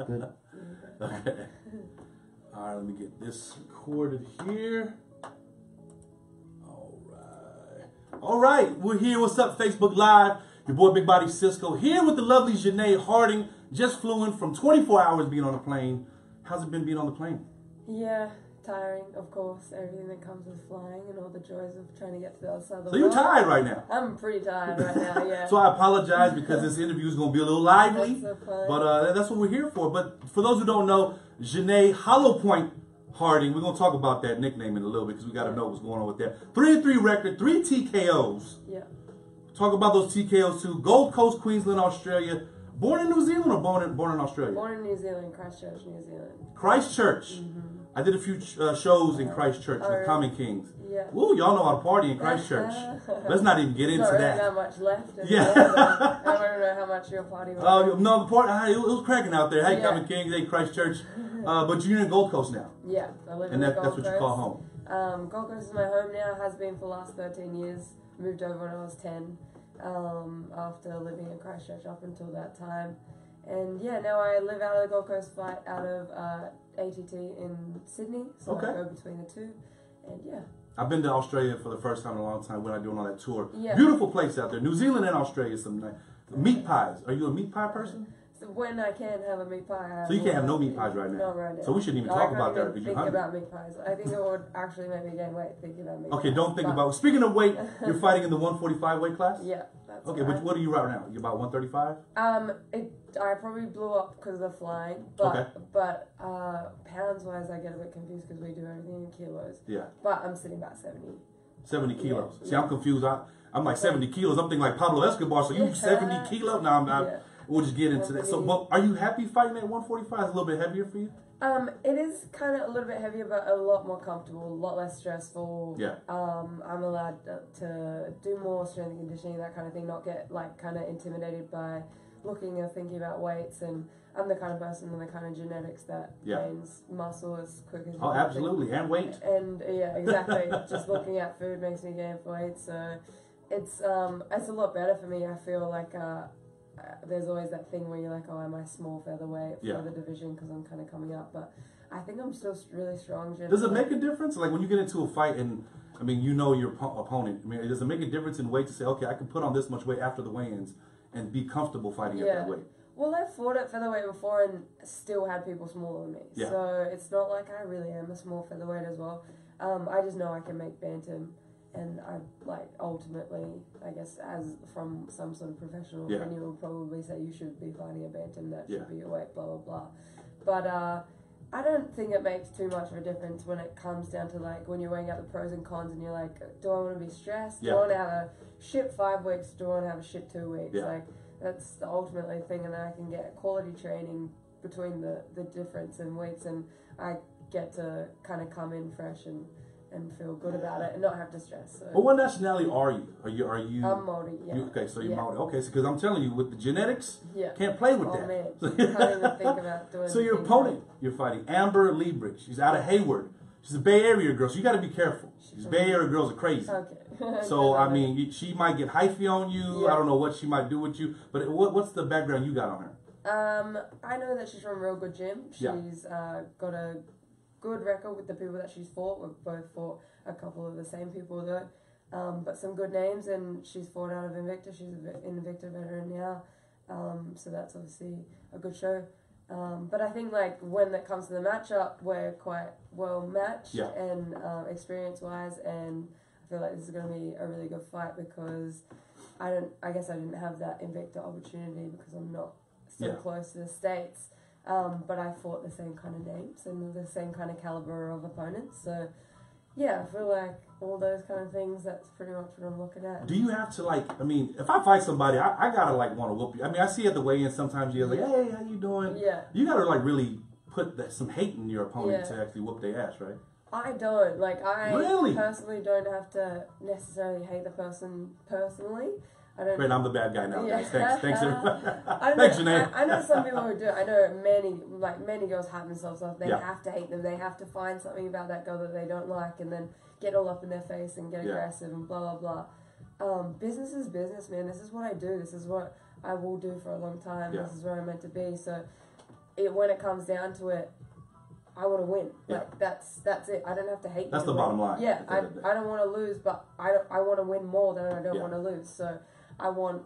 Good. Okay. All right, let me get this recorded here. All right, we're here. What's up, Facebook Live? Your boy Big Body Cisco here with the lovely Janay Harding. Just flew in from 24 hours being on a plane. How's it been being on the plane? Yeah, tiring, of course. Everything that comes with flying and all the joys of trying to get to the other side of the So world. you're tired right now? I'm pretty tired right now, yeah. So I apologize because this interview is going to be a little lively. That's so fun. But that's what we're here for. But for those who don't know, Janay Hollowpoint Harding, we're going to talk about that nickname in a little bit because we got to know what's going on with that. 3-3 record, 3 TKOs. Yeah. Talk about those TKOs too. Gold Coast, Queensland, Australia. Born in New Zealand or born in Australia? Born in New Zealand, Christchurch, New Zealand. Christchurch. I did a few shows in Christchurch with Common Kings. Yeah. Ooh, y'all know how to party in Christchurch. Let's not even get into not really that. Not much left. Yeah. I want to know how much your party was. No, the party, it was cracking out there. Hey, Yeah. Common Kings, hey, Christchurch. But you're in Gold Coast now. Yeah, I live in And the that's Gold what Coast. you call home. Gold Coast is my home now. Has been for the last 13 years. Moved over when I was 10. After living in Christchurch up until that time. And yeah, now I live out of the Gold Coast, flight out of ATT in Sydney, so I go between the two, and yeah. I've been to Australia for the first time in a long time when I doing all that tour. Yeah. Beautiful place out there. New Zealand and Australia, some nice. Meat pies. Are you a meat pie person? So when I can have a meat pie, so you can't have no meat pies right now. No, right now. So we shouldn't even talk about that. I think about meat pies. I think it would actually make me gain weight thinking about meat pies. Okay, don't think about. Speaking of weight, you're fighting in the 145 weight class. Yeah, that's okay. But what are you right now? You're about 135. I probably blew up because of the flying, but pounds wise, I get a bit confused because we do everything in kilos. Yeah. But I'm sitting about 70. 70 kilos. Yeah. See, I'm confused. I'm like 70 kilos. I'm thinking like Pablo Escobar. So you 70 kilos? No, I'm not. Yeah. We'll just get into that. So, but are you happy fighting at 145? It's a little bit heavier for you? It is kind of a little bit heavier, but a lot more comfortable, a lot less stressful. Yeah. I'm allowed to do more strength and conditioning, that kind of thing, not get like kind of intimidated by looking or thinking about weights. And I'm the kind of person with the kind of genetics that gains muscle as quick as Oh, absolutely. And weight. And yeah, exactly. Just looking at food makes me gain weight. So it's a lot better for me. I feel like there's always that thing where you're like, oh, am I small featherweight for the division because I'm kind of coming up, but I think I'm still really strong. Does it make a difference? Like when you get into a fight and, I mean, you know your opponent, I mean, does it make a difference in weight to say, okay, I can put on this much weight after the weigh-ins and be comfortable fighting at that weight? Well, I've fought at featherweight before and still had people smaller than me. Yeah. So it's not like I really am a small featherweight as well. I just know I can make bantam. And I ultimately, I guess, as from some sort of professional opinion, will probably say you should be fighting a bantam, that should be your weight, blah blah blah. But I don't think it makes too much of a difference when it comes down to like when you're weighing out the pros and cons, and you're like, do I want to be stressed? Do I want to have a shit 5 weeks? Do I want to have a shit 2 weeks? Yeah. Like that's the ultimately thing, and then I can get quality training between the difference in weights, and I get to kind of come in fresh and feel good about it and not have to stress. So. Well, what nationality are you? Are you? I'm Maori, yeah. Okay, so you're Maori. Okay, so because I'm telling you, with the genetics, can't play with that. Man. Can't even think about doing so your opponent, you're fighting Amber Liebridge. She's out of Hayward. She's a Bay Area girl, so you got to be careful. These Bay Area girls are crazy. Okay. So, I mean, she might get hyphy on you. Yeah. I don't know what she might do with you. But what's the background you got on her? I know that she's from a real good gym. She's got a good record with the people that she's fought. We've both fought a couple of the same people though, but some good names, and she's fought out of Invicta. She's an Invicta veteran now, so that's obviously a good show. But I think like when it comes to the matchup, we're quite well matched and experience wise, and I feel like this is going to be a really good fight because I guess I didn't have that Invicta opportunity because I'm not so close to the States. But I fought the same kind of names and the same kind of caliber of opponents. So, yeah, I feel like all those kind of things, that's pretty much what I'm looking at. Do you have to, like, I mean, if I fight somebody, I got to, like, want to whoop you. I mean, I see at the weigh-in sometimes you're like, hey, how you doing? Yeah. You got to, like, really put some hate in your opponent to actually whoop their ass, right? I don't. Like, I really? personally don't have to necessarily hate the person personally. Great, I'm the bad guy now. Yeah. Thanks, everybody. Thanks, Janay. I know some people who do. I know many girls hype themselves up. They have to hate them. They have to find something about that girl that they don't like, and then get all up in their face and get aggressive and blah blah blah. Business is business, man. This is what I do. This is what I will do for a long time. This is where I'm meant to be. So when it comes down to it, I want to win. Yeah. Like that's it. I don't have to hate. That's you the to bottom win. line. Yeah, I don't want to lose, but I want to win more than I don't want to lose. So I want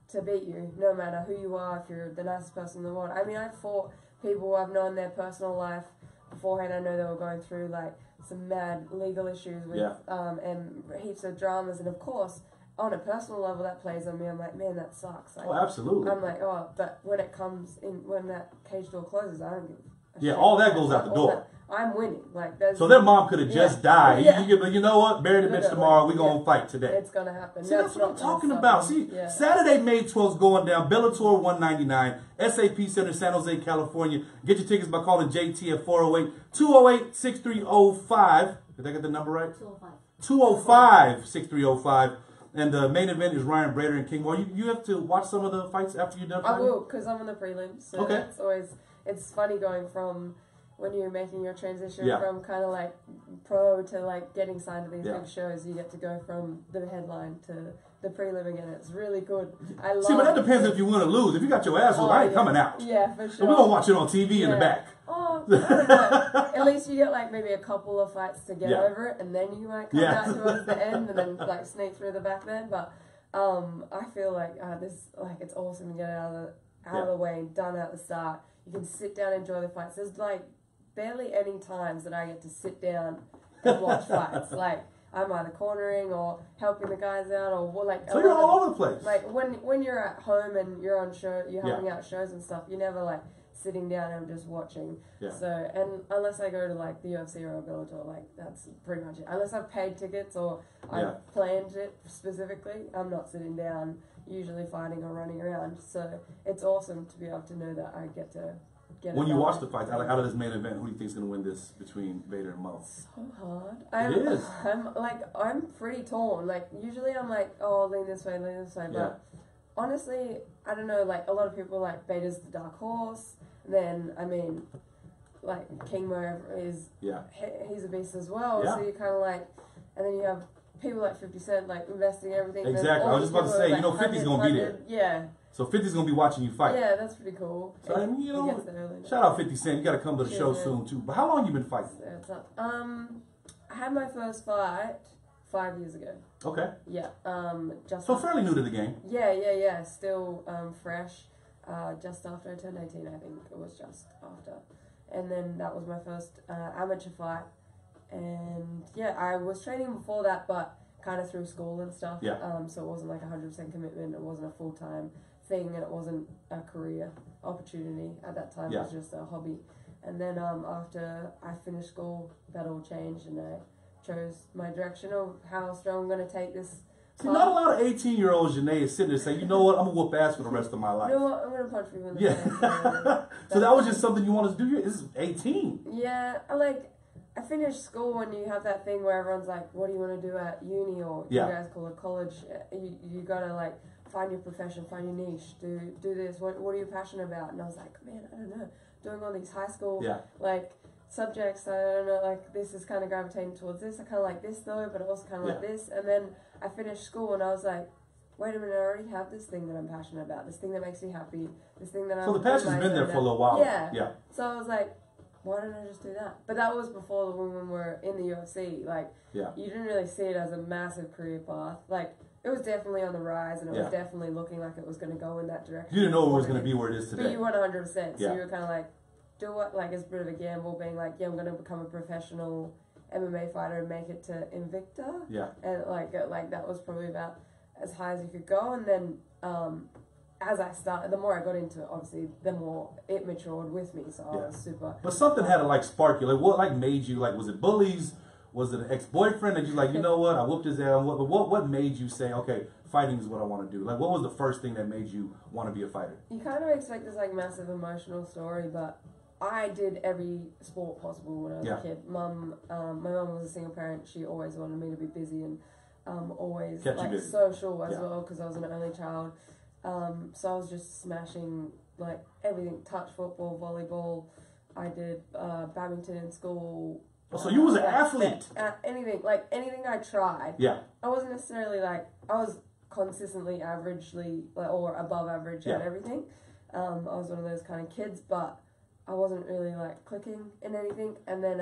to beat you, no matter who you are. If you're the nicest person in the world. I mean, I fought people I've known their personal life beforehand. I know they were going through like some mad legal issues with and heaps of dramas, and of course, on a personal level, that plays on me. I'm like, man, that sucks. Like, oh, absolutely. I'm like, oh, but when it comes in, when that cage door closes, I don't give a Yeah, shit. all that goes out the door. I'm winning. Like, there's so their mom could have just died. Yeah. You know what? Bury the bitch tomorrow. We're going to fight today. It's going to happen. See, that's what I'm talking about. See, Saturday, May 12th going down. Bellator 199. SAP Center, San Jose, California. Get your tickets by calling JT at 408-208-6305. Did I get the number right? 205. 205-6305. And the main event is Ryan Brader and King Moore. You have to watch some of the fights after you're done fighting? I will, because I'm in the prelims. So it's always, it's funny going from when you're making your transition from kind of like pro to like getting signed to these big shows. You get to go from the headline to the prelim again. It's really good. I love. See, but that depends if you win or lose. If you got your ass whooped, I ain't coming out. Yeah, for sure. So we're going to watch it on TV in the back. Oh, I don't know. At least you get like maybe a couple of fights to get over it, and then you might come out towards the end and then like sneak through the back then. But I feel like it's awesome to get it out of the way, done at the start. You can sit down and enjoy the fights. There's like barely any times that I get to sit down and watch fights. Like I'm either cornering or helping the guys out, or like. So you're all over the place. Like when you're at home and you're on show, you're helping out shows and stuff. You're never like sitting down and just watching. Yeah. So, and unless I go to like the UFC or a Bellator, like that's pretty much it. Unless I've paid tickets or I've planned it specifically, I'm not sitting down usually fighting or running around. So it's awesome to be able to know that I get to get. When you watch the fights, out of this main event, who do you think is going to win this between Bader and Mo? So hard. It is. I'm pretty torn. Like usually I'm like, oh, lean this way, but honestly, I don't know. Like a lot of people like Bader's the dark horse. Then I mean, like King Mo is he's a beast as well. Yeah. So you kind of like, and then you have people like 50 Cent like investing everything. Exactly. I was just about to say, like, 50's gonna be there. Yeah. So 50's gonna be watching you fight. Yeah, that's pretty cool. So I mean, shout out 50 Cent. You got to come to the show soon too. But how long you been fighting? I had my first fight 5 years ago. Okay. Yeah. Just so fairly new to the game. Yeah. Still fresh. Just after I turned 18, I think it was just after. And then that was my first amateur fight. And yeah, I was training before that, but kind of through school and stuff. Yeah. So it wasn't like 100% commitment. It wasn't a full-time thing, and it wasn't a career opportunity at that time. It was just a hobby. And then after I finished school, that all changed, and I chose my direction of how strong I'm going to take this. See, not a lot of 18-year-old Janay is sitting there saying, you know what, I'm going to whoop ass for the rest of my life. You know what, I'm going to punch people in the face. So that was just something you wanted to do? This is 18. Yeah, I finished school and you have that thing where everyone's like, what do you want to do at uni, or you guys call it college. You got to like find your profession, find your niche, do this. What are you passionate about? And I was like, man, I don't know. Doing all these high school like subjects, I don't know, like this is kind of gravitating towards this. I kind of like this though, but also kind of like this. And then I finished school and I was like, wait a minute, I already have this thing that I'm passionate about, this thing that makes me happy, this thing that I'm... So the passion's been there for a little while. Yeah. So I was like, why don't I just do that? But that was before the women were in the UFC. Like, you didn't really see it as a massive career path. Like, it was definitely on the rise, and it was definitely looking like it was going to go in that direction. You didn't know it was going to be where it is today. But you went 100%. So you were kind of like, do what? Like, it's a bit of a gamble, being like, yeah, I'm going to become a professional MMA fighter and make it to Invicta. Yeah. And like that was probably about as high as you could go. And then as I started, the more I got into it, obviously, the more it matured with me. So I was super... But something had to like spark you. Like, what like made you, like, was it bullies? Was it an ex-boyfriend that you like, you know what, I whooped his ass? What made you say, okay, fighting is what I want to do? Like, what was the first thing that made you want to be a fighter? You kind of expect this like massive emotional story, but I did every sport possible when I was a kid. My mum was a single parent. She always wanted me to be busy and always like social as well, because I was an only child. So I was just smashing like everything: touch football, volleyball. I did badminton in school. So you was an athlete. Anything I tried. Yeah. I wasn't necessarily like, I was consistently averagely or above average at everything. I was one of those kind of kids, but I wasn't really like clicking in anything, and then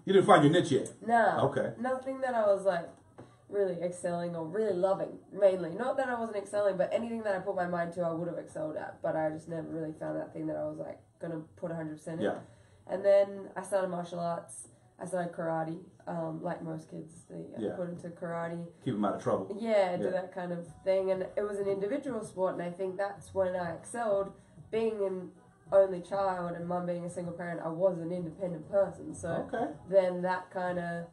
you didn't find your niche yet. Nah. Okay. Nothing that I was like really excelling or really loving. Mainly, not that I wasn't excelling, but anything that I put my mind to, I would have excelled at. But I just never really found that thing that I was like gonna put 100% in. Yeah. And then I started martial arts. I started karate, like most kids. They put into karate. Keep them out of trouble. Yeah, do that kind of thing. And it was an individual sport, and I think that's when I excelled. Being an only child and mum being a single parent, I was an independent person. So then that kind of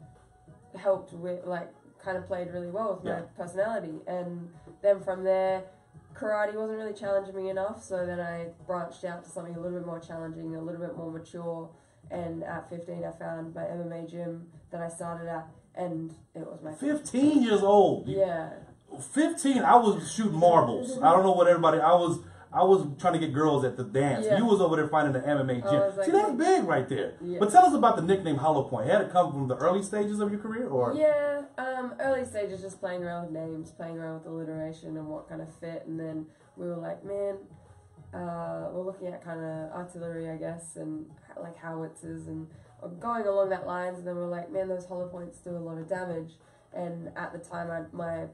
helped with, like, kind of played really well with my personality. And then from there, karate wasn't really challenging me enough. So then I branched out to something a little bit more challenging, a little bit more mature. And at 15, I found my MMA gym that I started at, and it was my 15 years old. Yeah. 15, I was shooting marbles. I don't know what everybody. I was trying to get girls at the dance. Yeah. You was over there finding the MMA gym. Like, see, that's big right there. Yeah. But tell us about the nickname Hollowpoint. Had it come from the early stages of your career, or? Yeah, early stages, just playing around with names, playing around with alliteration and what kind of fit, and then we were like, man, we're looking at kind of artillery, I guess, and like howitzers and going along that lines, and then we're like, man, those hollow points do a lot of damage. And at the time, my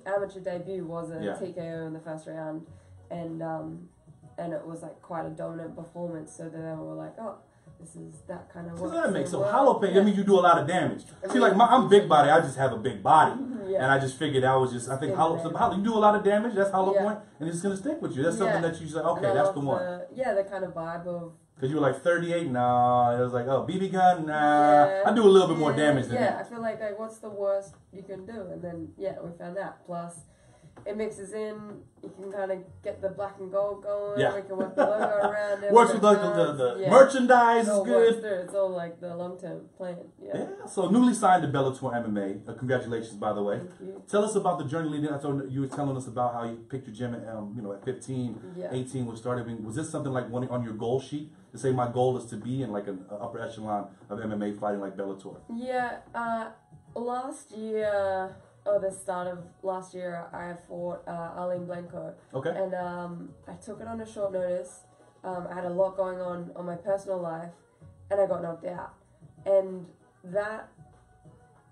amateur debut was a TKO in the first round, and it was like quite a dominant performance. So then we were like, oh, this is that kind of work. That makes sense. Hollowpoint, I mean, you do a lot of damage. See, like I'm big body, I just have a big body, and I just figured that was just. I think you do a lot of damage. That's Hollowpoint, and it's gonna stick with you. That's something that you say, okay, that's the one. The kind of vibe of. Because you were like 38, nah. It was like, oh, BB gun, nah. I do a little bit more damage than that. Yeah, I feel like what's the worst you can do? And then, we found that. Plus, it mixes in. You can kind of get the black and gold going. Yeah. We can work the logo around it. Works with the merchandise is good. It's all like the long-term plan. Yeah. So newly signed to Bellator MMA. Congratulations, by the way. Thank you. Tell us about the journey leading. I told you were telling us about how you picked your gym at, at 15, 18 was started. I mean, was this something like one on your goal sheet to say my goal is to be in like an upper echelon of MMA fighting like Bellator? Yeah. Last year. The start of last year, I fought Arlene Blanco. Okay. And I took it on a short notice. I had a lot going on my personal life, and I got knocked out. And that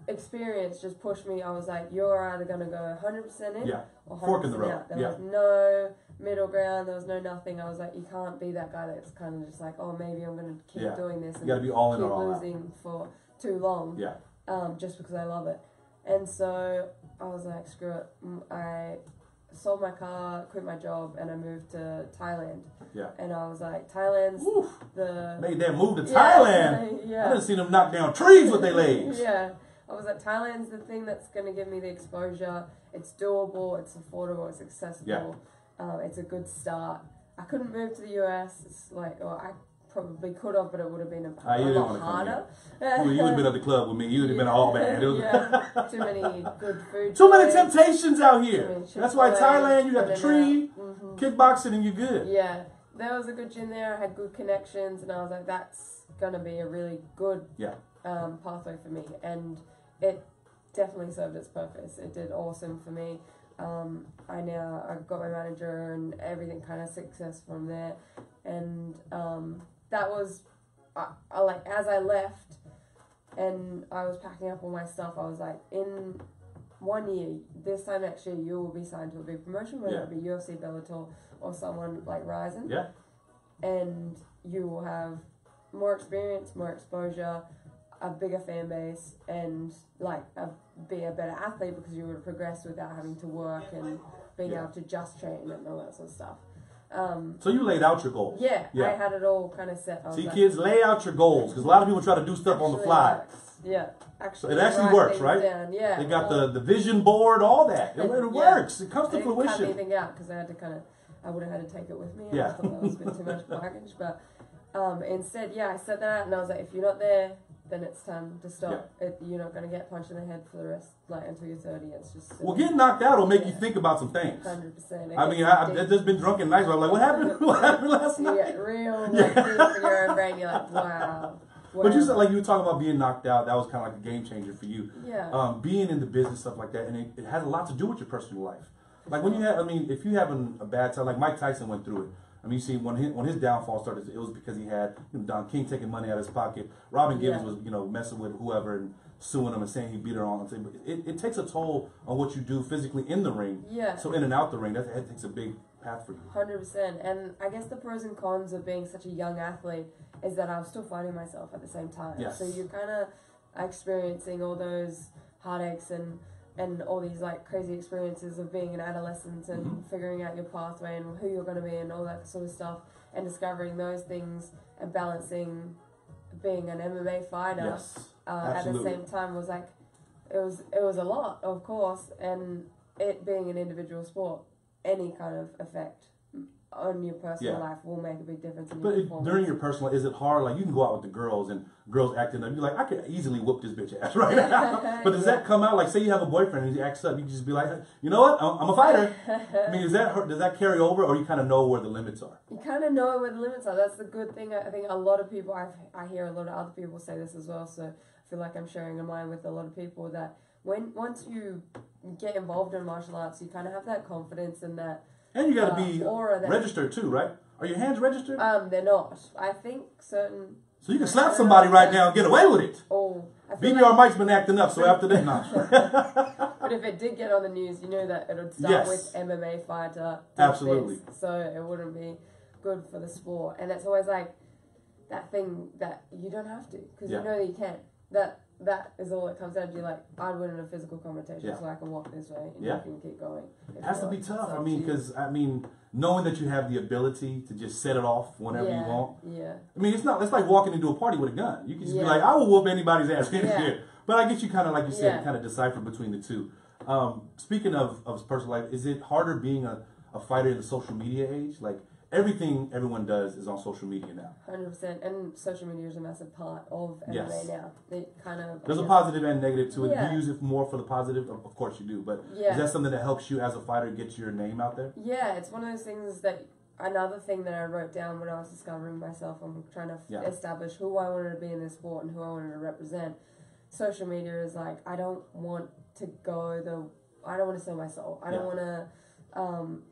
experience just pushed me. I was like, you're either going to go 100% in or 100% fork in the road. out. There was no middle ground. There was no nothing. I was like, you can't be that guy that's kind of just like, oh, maybe I'm going to keep doing this. And you got to be all in or all out. Keep losing for too long. Yeah. Just because I love it. And so I was like, screw it. I sold my car, quit my job, and I moved to Thailand. Yeah. And I was like, Thailand's made that move to Thailand. I didn't see them knock down trees with their legs. I was like, Thailand's the thing that's going to give me the exposure. It's doable, it's affordable, it's accessible. It's a good start. I couldn't move to the US. It's like, I probably could have, but it would have been a lot harder. You would have been at the club with me. You would have been all bad. Too many good food. Too many temptations out here. That's why Thailand, you got the tree, kickboxing, and you're good. Yeah, there was a good gym there. I had good connections, and I was like, that's going to be a really good pathway for me. And it definitely served its purpose. It did awesome for me. I've got my manager and everything kind of success from there. And that was, like, as I left and I was packing up all my stuff, I was like, in 1 year, this time next year, you will be signed to a big promotion, whether it be UFC, Bellator, or someone like Ryzen. Yeah. And you will have more experience, more exposure, a bigger fan base, and like be a better athlete because you would have progressed without having to work and being able to just train and all that sort of stuff. So you laid out your goals. Yeah, I had it all kind of set. See, kids, lay out your goals because a lot of people try to do stuff on the fly. Works. Yeah, actually, it actually works, right? Down. Yeah, they got the vision board, all that. It works. It comes to fruition. I didn't cut anything out because I had to I would have had to take it with me. I thought that was a bit too much baggage, but instead, I said that, and I was like, if you're not there, then it's time to stop. You're not going to get punched in the head for the rest, like until you're 30. It's just getting knocked out will make you think about some things. 100%. I mean, I've just been drunk and nights. I'm like, what happened? What happened last night? You get real like deep in your own brain. You're like, wow. But you said, like, you were talking about being knocked out. That was kind of like a game changer for you. Yeah. Being in the business, stuff like that, and it has a lot to do with your personal life. Like when you have, if you're having a bad time, like Mike Tyson went through it. I mean, you see, when his downfall started, it was because he had Don King taking money out of his pocket. Robin Givens was, messing with whoever and suing him and saying he beat her on. It takes a toll on what you do physically in the ring. Yeah. So in and out the ring, that takes a big path for you. 100%. And I guess the pros and cons of being such a young athlete is that I'm still finding myself at the same time. Yes. So you're kind of experiencing all those heartaches and all these like crazy experiences of being an adolescent and figuring out your pathway and who you're going to be and all that sort of stuff, and discovering those things and balancing being an MMA fighter at the same time was like it was a lot, of course, and it being an individual sport, any kind of effect on your personal life will make a big difference in your performance. During your personal, is it hard? Like, you can go out with the girls and girls acting up. You're like, I could easily whoop this bitch ass right now. But does that come out? Like, say you have a boyfriend and he acts up, you can just be like, you know what? I'm a fighter. I mean, does that carry over, or you kind of know where the limits are? You kind of know where the limits are. That's the good thing. I think a lot of people, I hear a lot of other people say this as well, so I feel like I'm sharing a mind with a lot of people that once you get involved in martial arts, you kind of have that confidence and that. And you got to be registered too, right? Are your hands registered? They're not. I think certain. So you can slap somebody right now and get away with it. Oh, BBR Mike's been acting up, so after that, no. But if it did get on the news, you know that it would start with MMA fighter. Absolutely. So it wouldn't be good for the sport, and that's always like that thing that you don't have to, because you know that you can. That is all it comes down to. You're like, I'd win in a physical competition, so I can walk this way and you can keep going. It has to be tough. I mean, because knowing that you have the ability to just set it off whenever you want. Yeah. I mean, it's like walking into a party with a gun. You can just be like, I will whoop anybody's ass in here. But I guess you kind of, like you said, kind of decipher between the two. Speaking of personal life, is it harder being a fighter in the social media age? Like, everything everyone does is on social media now. 100%, and social media is a massive part of MMA now. It kind of there's a positive and negative to it. Do you use it more for the positive? Of course you do, but is that something that helps you as a fighter get your name out there? Yeah, it's one of those things that another thing that I wrote down when I was discovering myself. I'm trying to establish who I wanted to be in this sport and who I wanted to represent. Social media is like, I don't want to sell my soul. I don't want to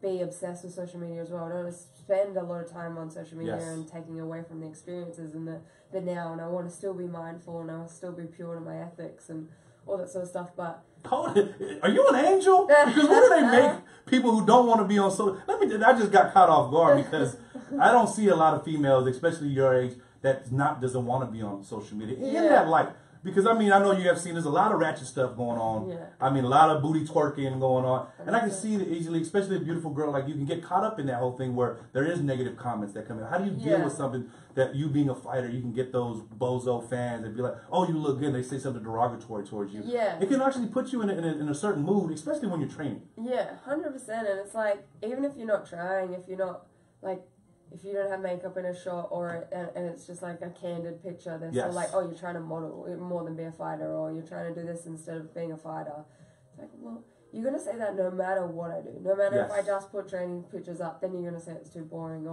be obsessed with social media as well. I don't want to spend a lot of time on social media and taking away from the experiences and the now, and I want to still be mindful and I want to still be pure to my ethics and all that sort of stuff. But are you an angel? Because what do they make people who don't want to be on social? I just got caught off guard because I don't see a lot of females, especially your age, that doesn't want to be on social media in that light. Because, I mean, I know you have seen there's a lot of ratchet stuff going on. Yeah. I mean, a lot of booty twerking going on. And I can see that easily, especially a beautiful girl like you, can get caught up in that whole thing where there is negative comments that come in. How do you deal with something that you being a fighter, you can get those bozo fans and be like, oh, you look good, and they say something derogatory towards you. Yeah. It can actually put you in a certain mood, especially when you're training. Yeah, 100%. And it's like, even if you're not trying, if you're not, like, if you don't have makeup in a shot and it's just like a candid picture, they're still like, oh, you're trying to model more than be a fighter, or you're trying to do this instead of being a fighter. It's like, well, you're going to say that no matter what I do. No matter if I just put training pictures up, then you're going to say it's too boring.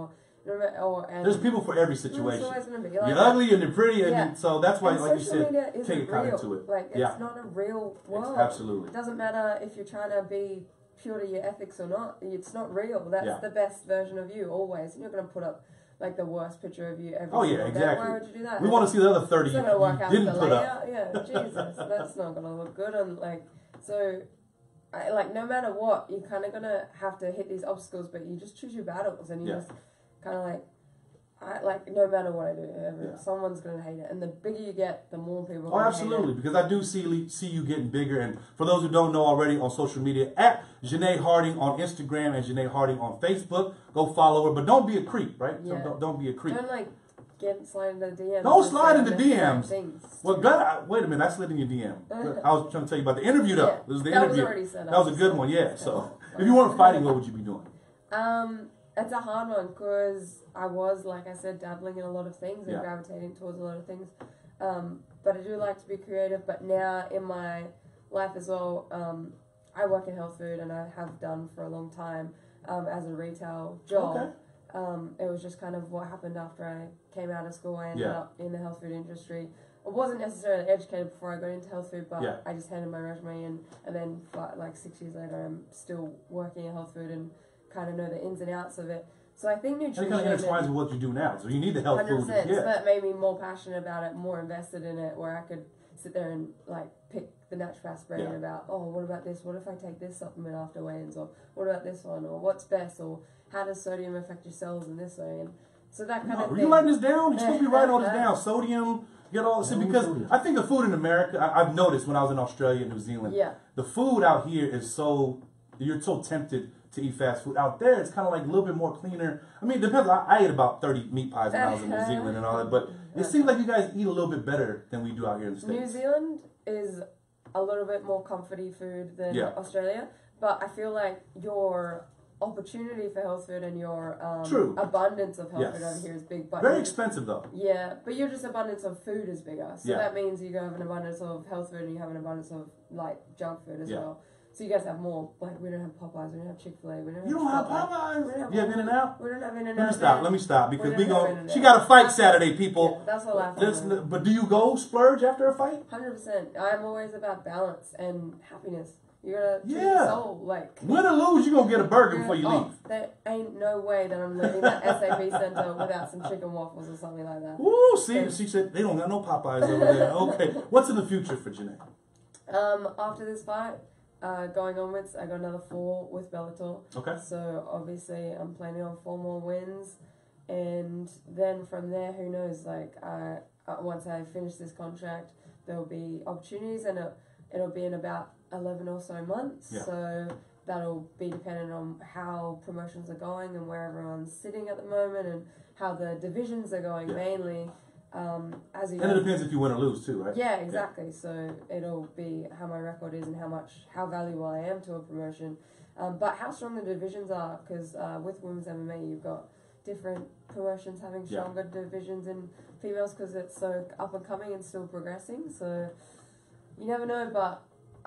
There's people for every situation. It's always going to be like you're ugly and you're pretty, and so that's why, like you said, take it kind of to it. Like, it's not a real world. Absolutely. It doesn't matter if you're trying to be pure to your ethics or not. It's not real. That's the best version of you always. You're not going to put up like the worst picture of you every single day. Why would you do that? We want to see the other 30 you didn't put up. Yeah, Jesus, that's not going to look good. And no matter what, you're kind of going to have to hit these obstacles, but you just choose your battles, and you just kind of no matter what I do, someone's going to hate it. And the bigger you get, the more people are going to hate it. Absolutely, because I do see you getting bigger. And for those who don't know already, on social media, at Janay Harding on Instagram and Janay Harding on Facebook, go follow her. But don't be a creep, right? Yeah. So don't be a creep. Don't slide into the DMs. Don't slide into DMs. Well, God, wait a minute, I slid in your DM. I was trying to tell you about the interview, though. This was the interview. Was already set up. That was a good one, So if you weren't fighting, what would you be doing? It's a hard one because I was, like I said, dabbling in a lot of things and gravitating towards a lot of things. But I do like to be creative. But now in my life as well, I work in health food, and I have done for a long time as a retail job. Okay. It was just kind of what happened after I came out of school. I ended up in the health food industry. I wasn't necessarily educated before I got into health food, but I just handed my resume in, and then 6 years later, I'm still working in health food and kind of know the ins and outs of it. So I think nutrition... And it kind of intertwines with what you do now. So you need the health 100%, food. so that made me more passionate about it, more invested in it, where I could sit there and like pick the naturopath's brain about, oh, what about this? What if I take this supplement after weigh-ins? Or what about this one? Or what's best? Or how does sodium affect your cells in this way? And so that kind of thing. Are you writing this down? You're supposed to be writing all this down. Sodium, get all this. Because I think the food in America, I've noticed when I was in Australia and New Zealand, the food out here is so, you're so tempted to eat fast food. Out there, it's kind of like a little bit more cleaner. I mean, it depends. I ate about 30 meat pies when I was in New Zealand and all that, but it seems like you guys eat a little bit better than we do out here in the States. New Zealand is a little bit more comforty food than Australia, but I feel like your opportunity for health food and your abundance of health food over here is big. But very expensive though. Yeah, but your just abundance of food is bigger. So that means you have an abundance of health food and you have an abundance of like junk food as well. So you guys have more, like we don't have Popeyes, we don't have Chick-fil-A, we don't have... You don't have Popeyes? You have In-N-Out? We don't have In-N-Out. Let me stop, because she got a fight Saturday, people. Yeah, that's all I have. But do you go splurge after a fight? 100%. I'm always about balance and happiness. You gotta treat your soul, like... Win or lose, you're gonna get a burger before you leave. There ain't no way that I'm leaving that SAP center without some chicken waffles or something like that. Ooh, see, she said they don't got no Popeyes over there. Okay, what's in the future for Janay? After this fight... going onwards, I got another 4 with Bellator. Okay. So obviously, I'm planning on 4 more wins, and then from there, who knows? Like, once I finish this contract, there will be opportunities, and it'll be in about 11 or so months. Yeah. So that'll be dependent on how promotions are going and where everyone's sitting at the moment, and how the divisions are going mainly. As and it depends if you win or lose too, right? Yeah, exactly. So it'll be how my record is and how valuable I am to a promotion, but how strong the divisions are, because with women's MMA you've got different promotions having stronger divisions in females, because it's so up and coming and still progressing. So you never know, but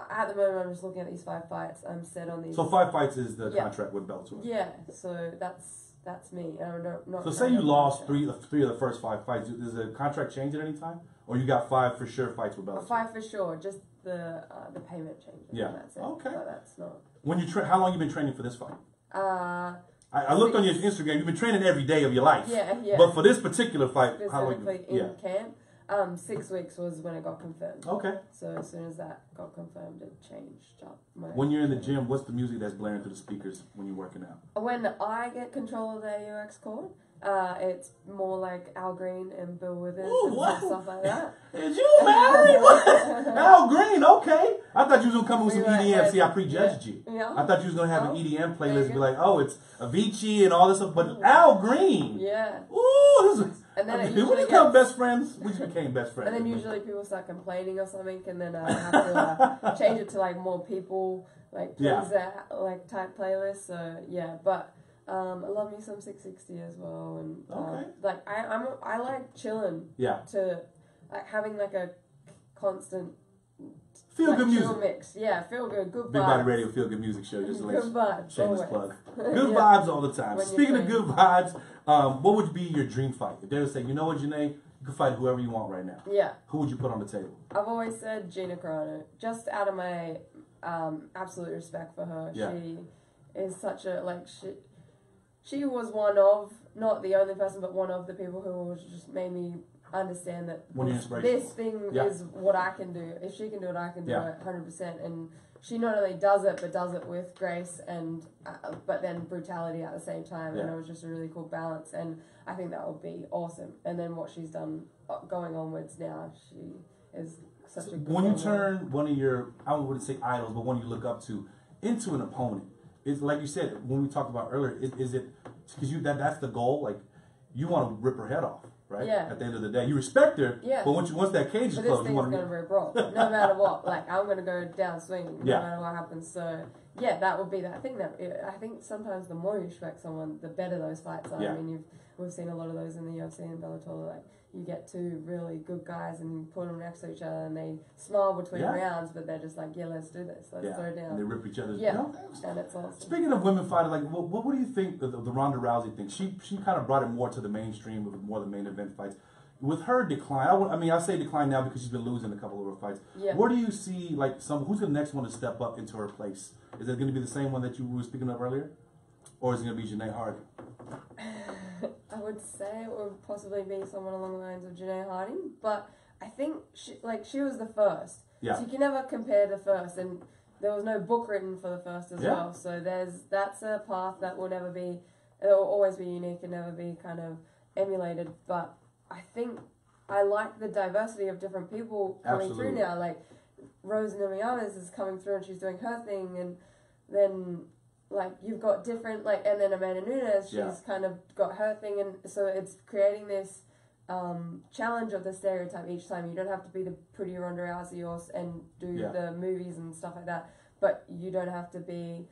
at the moment I'm just looking at these 5 fights. I'm set on these. So 5 fights is the contract with Bellator. Yeah. So that's me. Not so say you lost three of the first 5 fights. Does the contract change at any time? Or you got 5 for sure fights with Bellator? 5 for sure. Just the payment changes. Yeah. That's it. Okay. But that's not... When you how long you been training for this fight? I looked on your Instagram. You've been training every day of your life. Yeah, yeah. But for this particular fight, how long? In camp, 6 weeks was when it got confirmed. Okay. So as soon as that got confirmed, it changed up. When you're in the gym, what's the music that's blaring through the speakers when you're working out? When I get control of the AUX cord, it's more like Al Green and Bill Withers and stuff like that. Is you married? Al Green, okay. I thought you was going to come with some EDM. See, I prejudged you. Yeah. I thought you was going to have an EDM playlist and be like, oh, it's Avicii and all this stuff. But Al Green. Yeah. Ooh, and then we become best friends. We just became best friends. And then usually people start complaining or something, and then I have to change it to like more people, like please like type playlist. So yeah, but I love me some 660 as well, and like I like chilling. Yeah. To like having like a constant feel good music mix. Yeah, feel good vibes. Big Body Radio feel good music show. Just good vibes. Shameless plug. Good vibes all the time. Speaking of good vibes, what would be your dream fight? If they would say, you know what, Janay, you can fight whoever you want right now. Yeah. Who would you put on the table? I've always said Gina Carano, just out of my absolute respect for her. Yeah. She is such a She was one of, not the only person, but one of the people who just made me understand that this thing is what I can do. If she can do it, I can do it 100%. And she not only does it, but does it with grace and but then brutality at the same time. And it was just a really cool balance. And I think that would be awesome. And then what she's done going onwards now, she is such a good When you turn one of your, I wouldn't say idols, but one you look up to, into an opponent, it's like you said, when we talked about earlier, is it, because that's the goal, like, you want to rip her head off, right? Yeah. At the end of the day. You respect her, but once that cage is closed, you want to... this thing's going to brawl, no matter what. Like, I'm going to go down swinging, no matter what happens. So, yeah, that would be that. I think sometimes the more you respect someone, the better those fights are. Yeah. I mean, we've seen a lot of those in the UFC and Bellator, like, you get 2 really good guys and you put them next to each other and they smile between rounds, but they're just like, yeah, let's do this. Let's throw down. And they rip each other's... Yeah, and it's awesome. Speaking of women fighters, like, what do you think of the Ronda Rousey thing? She kind of brought it more to the mainstream with more of the main event fights. With her decline, I say decline now because she's been losing a couple of her fights. Yeah. Where do you see, like, who's the next one to step up into her place? Is it going to be the same one that you were speaking of earlier? or is it going to be Janay Harding? I would say it would possibly be someone along the lines of Janay Harding, but I think she was the first. Yeah. So you can never compare the first, and there was no book written for the first as well. So that's a path that will never be, it will always be unique and never be kind of emulated. But I think I like the diversity of different people coming through now. Like Rose Namiyamas is coming through and she's doing her thing, and then like you've got different and then Amanda Nunes, she's kind of got her thing, and so it's creating this challenge of the stereotype each time. You don't have to be the pretty Ronda Rousey and do the movies and stuff like that, but you don't have to be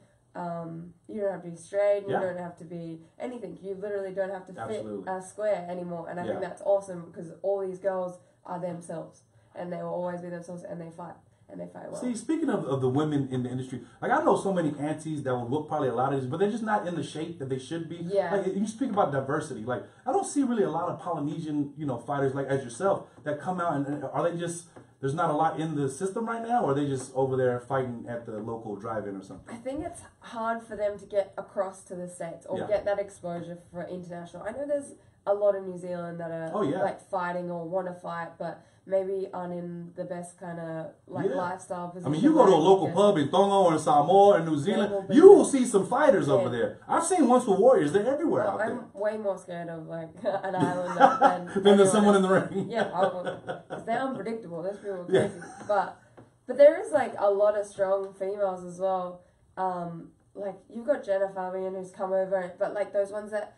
straight, you don't have to be anything. You literally don't have to fit a square anymore, and I think that's awesome because all these girls are themselves, and they will always be themselves, and they fight. And they fight well. See, speaking of the women in the industry, like I know so many aunties that would look probably a lot of this, but they're just not in the shape that they should be. Yeah. Like you speak about diversity. Like I don't see really a lot of Polynesian, fighters like as yourself that come out and are they just there's not a lot in the system right now, or are they just over there fighting at the local drive-in or something? I think it's hard for them to get across to the States or get that exposure for international. I know there's a lot in New Zealand that are like fighting or want to fight, but maybe aren't in the best kind of lifestyle position. I mean, you go to a local pub in Tonga or in Samoa or New Zealand, you will see some fighters over there. I've seen ones for Warriors; they're everywhere out there. I'm way more scared of an island than someone in the ring. Yeah, because they're unpredictable. Those people are crazy. But there is like a lot of strong females as well. Like you've got Jenna Fabian who's come over, but like those ones that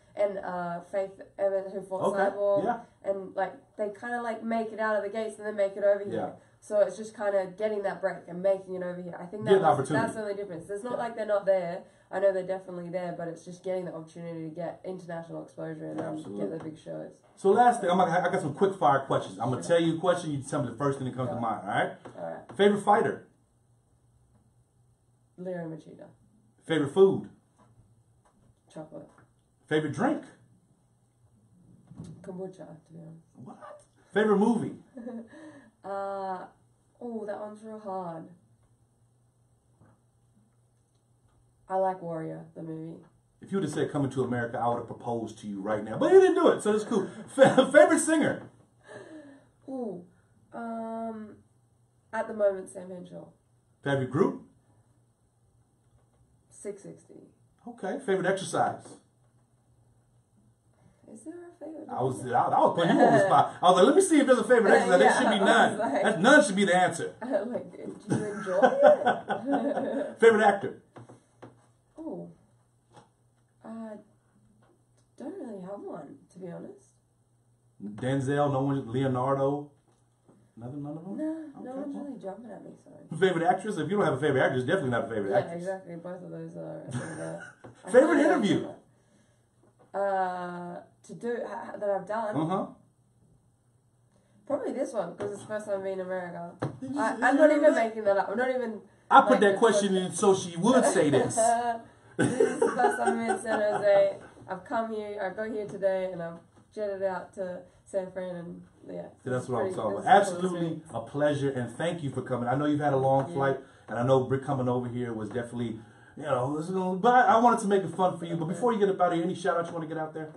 Faith Evans who fought Cyborg, and like they kind of like make it out of the gates and then make it over here. So it's just kind of getting that break and making it over here. I think that's the only difference. It's not like they're not there. I know they're definitely there, but it's just getting the opportunity to get international exposure and get the big shows. So last thing, I got some quick fire questions. I'm gonna tell you a question. You tell me the first thing that comes to mind. All right. All right. Favorite fighter? Lira Machida. Favorite food? Chocolate. Favorite drink? Kombucha, to be honest. What? Favorite movie? That one's real hard. I like Warrior, the movie. If you would have said Coming to America, I would have proposed to you right now. But you didn't do it, so it's cool. Favorite singer? At the moment, Sam Henshaw. Favorite group? 660. Okay. Favorite exercise? Is there a favorite? I was putting you on the spot. I was like, let me see if there's a favorite exercise. There should be none. None should be the answer. Like, do you enjoy it? Favorite actor? Don't really have one, to be honest. Denzel, no one, Leonardo? None of them? No one's really jumping at me, sorry. Favorite actress? If you don't have a favorite actress, definitely not a favorite actress. Yeah, exactly. Both of those are. Favorite interview? That I've done. Probably this one, because it's the first time I've been in America. I'm not even making that up. I'm not even. I put that question in so she would say this. This is the first time I'm in San Jose. I've come here. I got here today, and I've jetted out to San Fran, and that's what I'm talking about. Absolutely a pleasure, and thank you for coming. I know you've had a long flight, and I know Brick coming over here was definitely, but I wanted to make it fun for you. But before you get up out of here, any shout outs you want to get out there?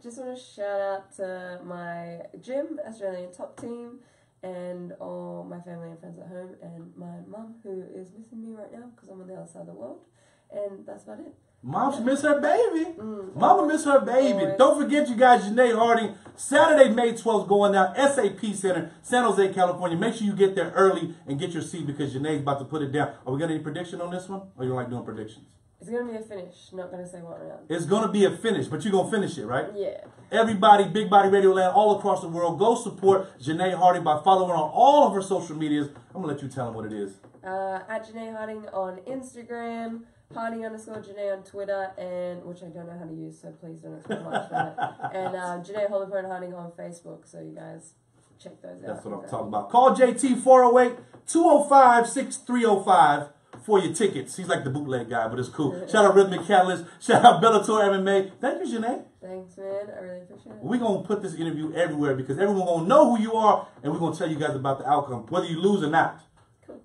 Just want to shout out to my gym, Australian Top Team, and all my family and friends at home, and my mum, who is missing me right now because I'm on the other side of the world. And that's about it. Mom miss her baby. Mama miss her baby. Always. Don't forget, you guys, Janay Harding, Saturday, May 12th, going down, SAP Center, San Jose, California. Make sure you get there early and get your seat because Janay's about to put it down. Are we got any prediction on this one? Or you don't like doing predictions? It's going to be a finish. Not going to say what round. It's going to be a finish, but you're going to finish it, right? Yeah. Everybody, Big Body Radio Land, all across the world, go support Janay Harding by following her on all of her social medias. I'm going to let you tell them what it is. At Janay Harding on Instagram, Harding_Janay on Twitter, and which I don't know how to use, so please don't expect much from it. And Janay Hollowpoint Harding on Facebook, so you guys check those out. That's what I'm talking about. Call JT 408-205-6305 for your tickets. He's like the bootleg guy, but it's cool. Shout out Rhythmic Catalyst. Shout out Bellator MMA. Thank you, Janay. Thanks, man. I really appreciate it. We're going to put this interview everywhere because everyone's going to know who you are, and we're going to tell you guys about the outcome, whether you lose or not. Cool.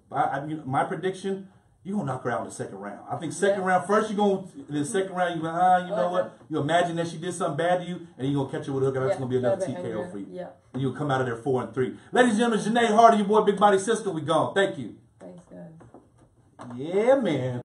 My prediction you're going to knock her out in the second round. I think second round, first you're going to, in the second round, you're going to, you know what? You imagine that she did something bad to you, and you're going to catch her with a hook, and that's going to be another TKO for you. Yeah. And you'll come out of there 4-3. Ladies and gentlemen, Janay Hardy, your boy Big Body Sister, we gone. Thank you. Thanks, guys. Yeah, man.